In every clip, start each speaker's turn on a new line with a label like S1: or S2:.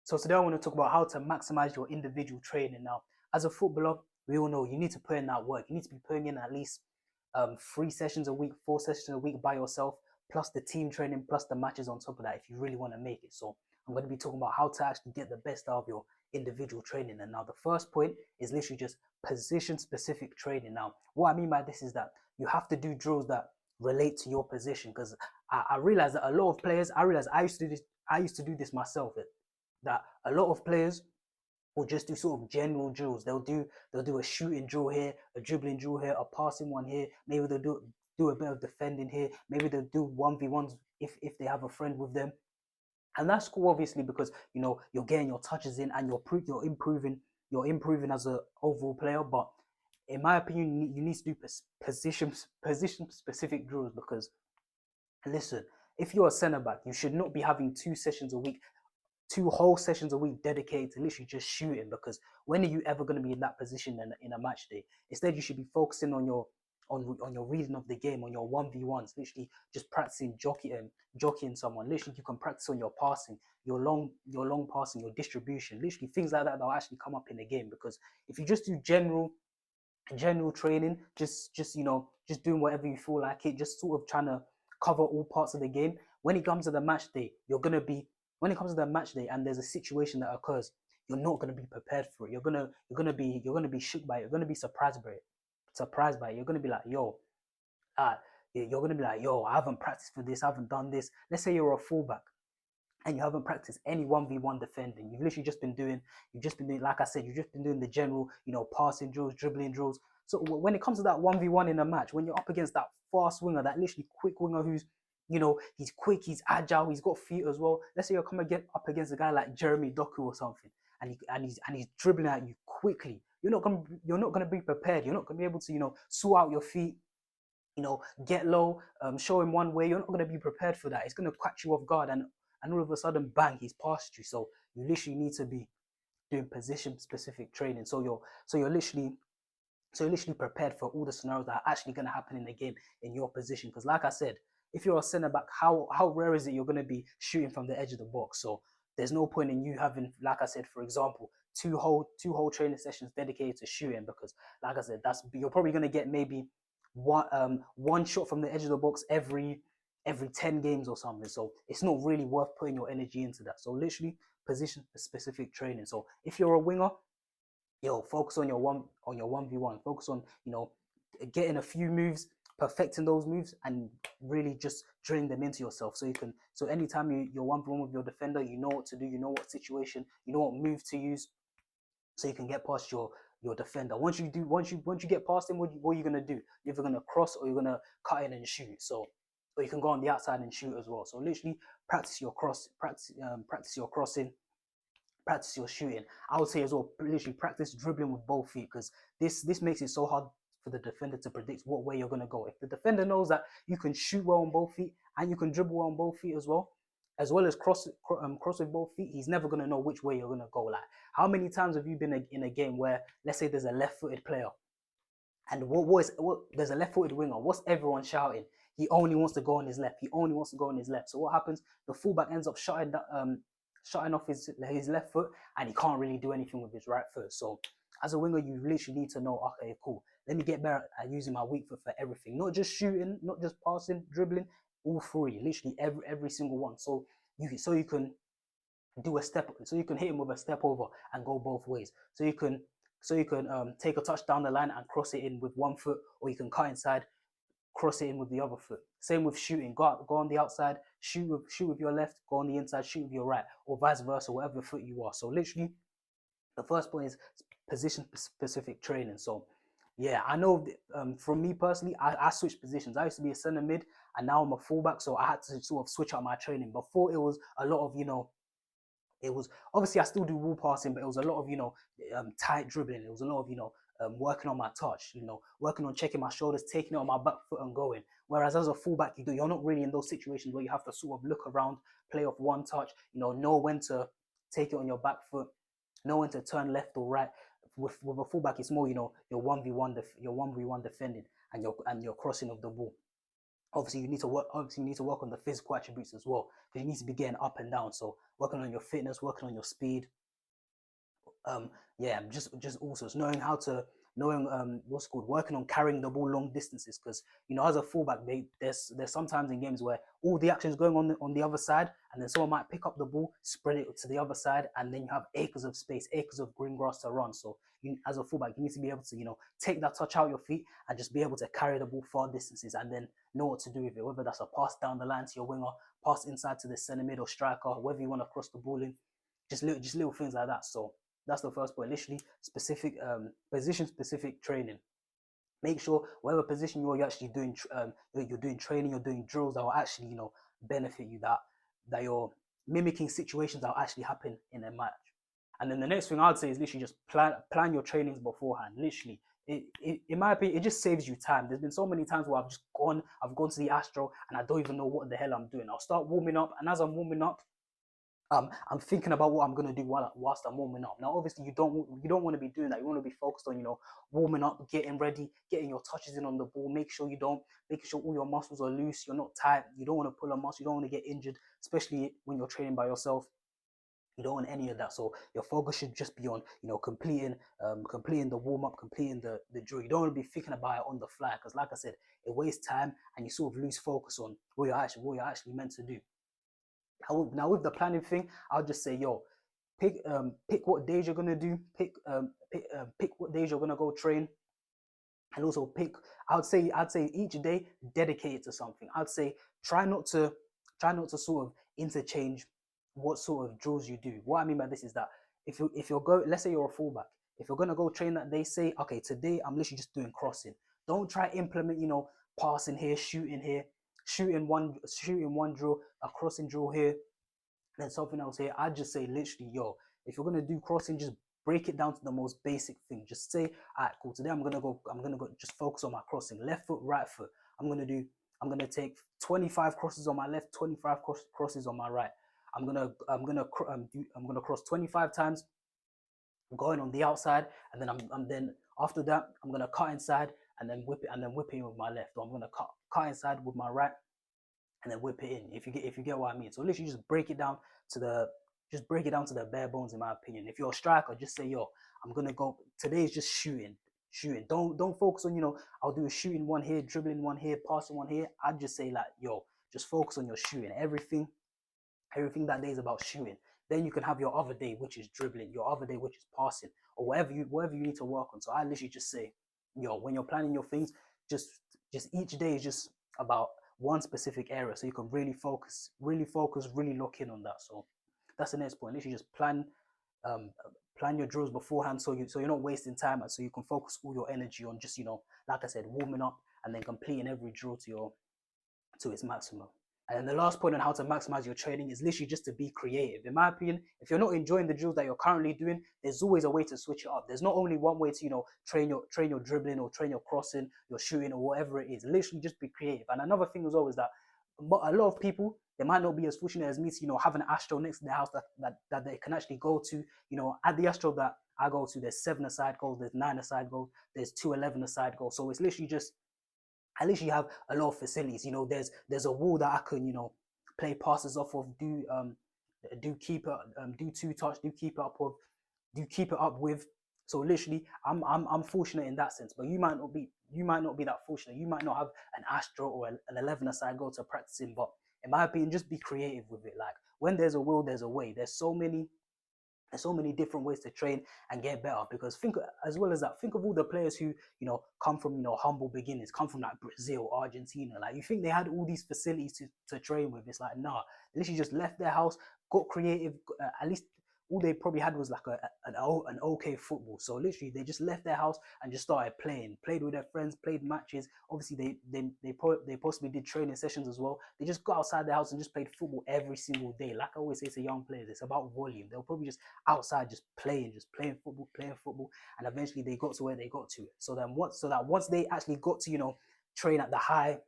S1: So today I want to talk about how to maximize your individual training. Now, as a footballer, we all know you need to put in that work. You need to be putting in at least 3 sessions a week, 4 sessions a week by yourself, plus the team training, plus the matches on top of that if you really want to make it. So I'm going to be talking about how to actually get the best out of your individual training. And now the first point is literally just position specific training. Now, what I mean by this is that you have to do drills that relate to your position, because I realize that a lot of players, I used to do this myself, that a lot of players will just do sort of general drills. They'll do a shooting drill here, a dribbling drill here, a passing one here. Maybe they'll do a bit of defending here. Maybe they'll do 1v1s if they have a friend with them. And that's cool, obviously, because you're getting your touches in and you're improving as an overall player. But in my opinion, you need to do position specific drills, because listen, if you're a centre back, you should not be having 2 whole sessions a week dedicated to literally just shooting, because when are you ever going to be in that position in a match day? Instead, you should be focusing on your reading of the game, on your 1v1s, literally just practicing jockeying someone. Literally, you can practice on your passing, your long passing, your distribution, literally things like that that'll actually come up in the game. Because if you just do general training, just doing whatever you feel like it, just sort of trying to cover all parts of the game, when it comes to the match day, when it comes to the match day and there's a situation that occurs, you're not going to be prepared for it. You're gonna be shook by it. You're gonna be surprised by it. You're gonna be like, you're gonna be like, I haven't practiced for this. I haven't done this. Let's say you're a fullback and you haven't practiced any 1v1 defending. You've literally just been doing, like I said, you've just been doing the general, passing drills, dribbling drills. So when it comes to that 1v1 in a match, when you're up against that fast winger, that literally quick winger who's, he's quick, he's agile, he's got feet as well. Let's say you're coming up against a guy like Jeremy Doku or something, and he's dribbling at you quickly. You're not gonna be prepared. You're not gonna be able to, sort out your feet, get low, show him one way. You're not gonna be prepared for that. It's gonna catch you off guard, and all of a sudden, bang, he's past you. So you literally need to be doing position specific training. So you're literally prepared for all the scenarios that are actually going to happen in the game in your position. Because like I said, if you're a centre back, how rare is it you're going to be shooting from the edge of the box? So there's no point in you having, like I said, for example, two whole training sessions dedicated to shooting, because like I said, you're probably going to get maybe one shot from the edge of the box every 10 games or something. So it's not really worth putting your energy into that. So literally position specific training. So if you're a winger, focus on your 1v1. Focus on, getting a few moves, perfecting those moves, and really just drilling them into yourself. So anytime you're 1v1 with your defender, you know what to do, you know what situation, you know what move to use, so you can get past your defender. Once you get past him, what are you gonna do? You're either gonna cross or you're gonna cut in and shoot. So, or you can go on the outside and shoot as well. So literally practice your crossing, practice your shooting. I would say as well, literally practice dribbling with both feet, because this makes it so hard for the defender to predict what way you're gonna go. If the defender knows that you can shoot well on both feet and you can dribble well on both feet as well as cross with both feet, he's never gonna know which way you're gonna go. Like, how many times have you been in a game where, let's say, there's a left-footed player, and there's a left-footed winger? What's everyone shouting? He only wants to go on his left. He only wants to go on his left. So what happens? The fullback ends up shutting off his left foot, and he can't really do anything with his right foot. So as a winger, you literally need to know, okay, cool, let me get better at using my weak foot for everything, not just shooting, not just passing, dribbling, all three, literally every single one. So you can do a step, so you can hit him with a step over and go both ways. So you can take a touch down the line and cross it in with one foot, or you can cut inside, cross it in with the other foot. Same with shooting. Go on the outside, shoot with your left, go on the inside, shoot with your right, or vice versa, whatever foot you are. So literally, the first point is position specific training. So yeah, I know from me personally, I switched positions. I used to be a center mid, and now I'm a fullback. So I had to sort of switch up my training. Before, it was a lot of, it was, obviously I still do wall passing, but it was a lot of, tight dribbling. It was a lot of, working on my touch, working on checking my shoulders, taking it on my back foot and going. Whereas as a fullback, you're not really in those situations where you have to sort of look around, play off one touch, know when to take it on your back foot, know when to turn left or right. With a fullback, it's more, your 1v1 defending, and your crossing of the ball. Obviously you need to work. Obviously you need to work on the physical attributes as well, because you need to be getting up and down. So working on your fitness, working on your speed, um, yeah, just also knowing how to knowing what's called working on carrying the ball long distances, because as a fullback, there's sometimes in games where all the action is going on the other side, and then someone might pick up the ball, spread it to the other side, and then you have acres of space, acres of green grass to run. So as a fullback, you need to be able to take that touch out your feet and just be able to carry the ball far distances, and then know what to do with it, whether that's a pass down the line to your winger, pass inside to the centre mid or striker, whether you want to cross the ball in, just little things like that. So that's the first point. Literally specific position specific training. Make sure whatever position you're actually doing, you're doing training, you're doing drills that will actually benefit you. That you're mimicking situations that will actually happen in a match. And then the next thing I'd say is literally just plan your trainings beforehand. Literally, in my opinion, it just saves you time. There's been so many times where I've gone to the Astro and I don't even know what the hell I'm doing. I'll start warming up, and as I'm warming up, I'm thinking about what I'm gonna do whilst I'm warming up. Now, obviously, you don't want to be doing that. You want to be focused on warming up, getting ready, getting your touches in on the ball. Making sure all your muscles are loose. You're not tight. You don't want to pull a muscle. You don't want to get injured, especially when you're training by yourself. You don't want any of that. So your focus should just be on completing the warm up, completing the drill. You don't want to be thinking about it on the fly, because, like I said, it wastes time and you sort of lose focus on what you're actually meant to do. Now with the planning thing, I'll just say, yo, pick what days you're gonna do, pick what days you're gonna go train, and also pick. I'd say each day dedicate it to something. I'd say try not to try not to sort of interchange what sort of drills you do. What I mean by this is that if you're go, let's say you're a fullback, if you're gonna go train that day, say okay, today I'm literally just doing crossing. Don't try implement passing here, shooting one drill, a crossing drill here, then something else here. I'd just say literally, yo, if you're gonna do crossing, just break it down to the most basic thing. Just say, all right, cool. Today I'm gonna go just focus on my crossing. Left foot, right foot. I'm gonna take 25 crosses on my left, 25 crosses on my right. I'm gonna cross 25 times going on the outside, and then after that I'm gonna cut inside and then whip it with my left. Or I'm gonna cut inside with my right and then whip it in. If you get what I mean. So literally just break it down to the bare bones, in my opinion. If you're a striker, just say, yo, I'm gonna go today is just shooting. Shooting. Don't focus on, I'll do a shooting one here, dribbling one here, passing one here. I'd just say like, yo, just focus on your shooting. Everything that day is about shooting. Then you can have your other day, which is dribbling, your other day, which is passing, or whatever you need to work on. So I literally just say, yo, when you're planning your things, just each day is just about one specific area, so you can really focus, really lock in on that. So that's the next point. Literally just um, plan your drills beforehand, so you're not wasting time, and so you can focus all your energy on just like I said, warming up and then completing every drill to its maximum. And then the last point on how to maximize your training is literally just to be creative. In my opinion, if you're not enjoying the drills that you're currently doing, there's always a way to switch it up. There's not only one way to train your dribbling or train your crossing, your shooting or whatever it is. Literally just be creative. And another thing as well is that a lot of people, they might not be as fortunate as me to have an Astro next to their house that they can actually go to. At the Astro that I go to, there's 7 aside goals, there's 9 aside goals, there's 2 11 aside goals. So it's literally just at least you have a lot of facilities. There's a wall that I can play passes off of, do keep it, do two touch, do keep it up with. So literally, I'm fortunate in that sense. But you might not be that fortunate. You might not have an Astro or an 11 aside goal to practice in. But in my opinion, just be creative with it. Like when there's a will, there's a way. There's so many different ways to train and get better, because think of all the players who come from humble beginnings, come from like Brazil, Argentina. Like you think they had all these facilities to train with. It's like, nah, they literally just left their house, got creative. At least all they probably had was like an okay football. So literally they just left their house and just started played with their friends, played matches. Obviously they possibly did training sessions as well. They just got outside their house and just played football every single day. Like I always say to young players, it's about volume. They'll probably just outside just playing football, and eventually they got to where they got to. So that once they actually got to train at the high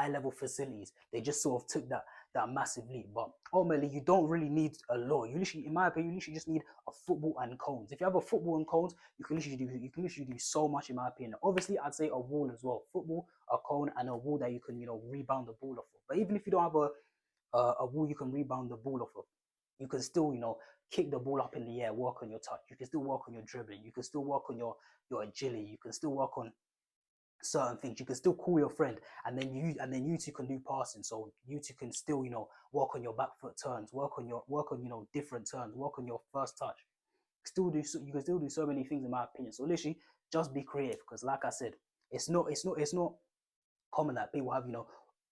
S1: level facilities, they just sort of took that massive leap. But ultimately, you don't really need a lot. You literally, in my opinion, you literally just need a football and cones. If you have a football and cones, you can literally do so much, in my opinion. Obviously, I'd say a wall as well. Football, a cone, and a wall that you can rebound the ball off of. But even if you don't have a wall you can rebound the ball off of, you can still kick the ball up in the air, work on your touch. You can still work on your dribbling. You can still work on your agility. You can still work on certain things. You can still call your friend, and then you two can do passing. So you two can still work on your back foot turns, work on different turns, work on your first touch. You can still do so many things, in my opinion. So literally, just be creative, because like I said, it's not common that people have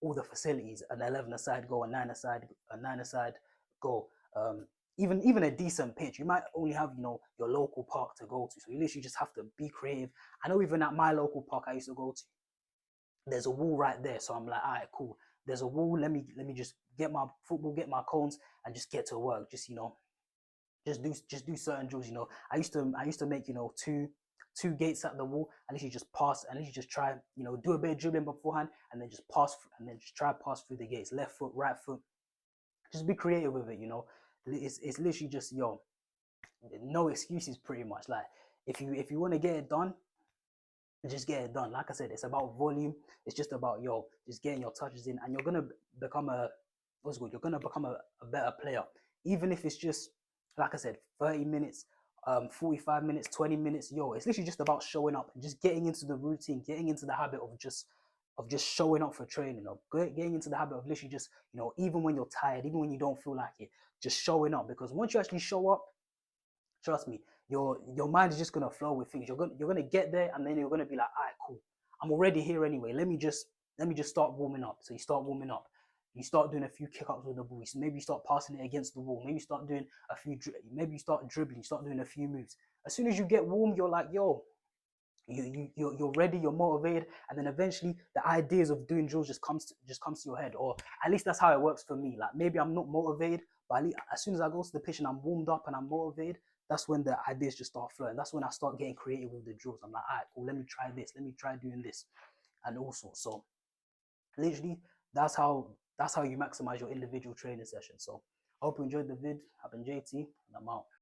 S1: all the facilities, an 11-a-side goal, a 9-a-side goal. Even a decent pitch, you might only have your local park to go to. So you literally just have to be creative. I know even at my local park I used to go to, there's a wall right there. So I'm like, all right, cool. There's a wall. Let me just get my football, get my cones, and just get to work. Just do certain drills. I used to make two gates at the wall, and literally just pass, and literally just try do a bit of dribbling beforehand, and then just pass, and then just try pass through the gates, left foot, right foot. Just be creative with it. It's literally just no excuses, pretty much. Like, if you want to get it done, just get it done. Like I said, it's about volume. It's just about just getting your touches in, and you're gonna become what's good. You're gonna become a better player, even if it's just, like I said, 30 minutes, 45 minutes, 20 minutes. It's literally just about showing up and just getting into the routine, getting into the habit of just showing up for training, getting into the habit of literally just even when you're tired, even when you don't feel like it, just showing up. Because once you actually show up, trust me, your mind is just gonna flow with things. You're gonna get there, and then you're gonna be like, all right, cool. I'm already here anyway. Let me just start warming up. So you start warming up. You start doing a few kick ups with the ball. Maybe you start passing it against the wall. Maybe you start doing a few. Maybe you start dribbling. You start doing a few moves. As soon as you get warm, you're like, yo, you're ready, you're motivated, and then eventually the ideas of doing drills just comes to your head. Or at least that's how it works for me. Like, maybe I'm not motivated, but at least as soon as I go to the pitch and I'm warmed up and I'm motivated, that's when the ideas just start flowing. That's when I start getting creative with the drills. I'm like, all right, cool, let me try this, let me try doing this, and also. So literally, that's how you maximize your individual training session. So I hope you enjoyed the vid. I've been JT, and I'm out.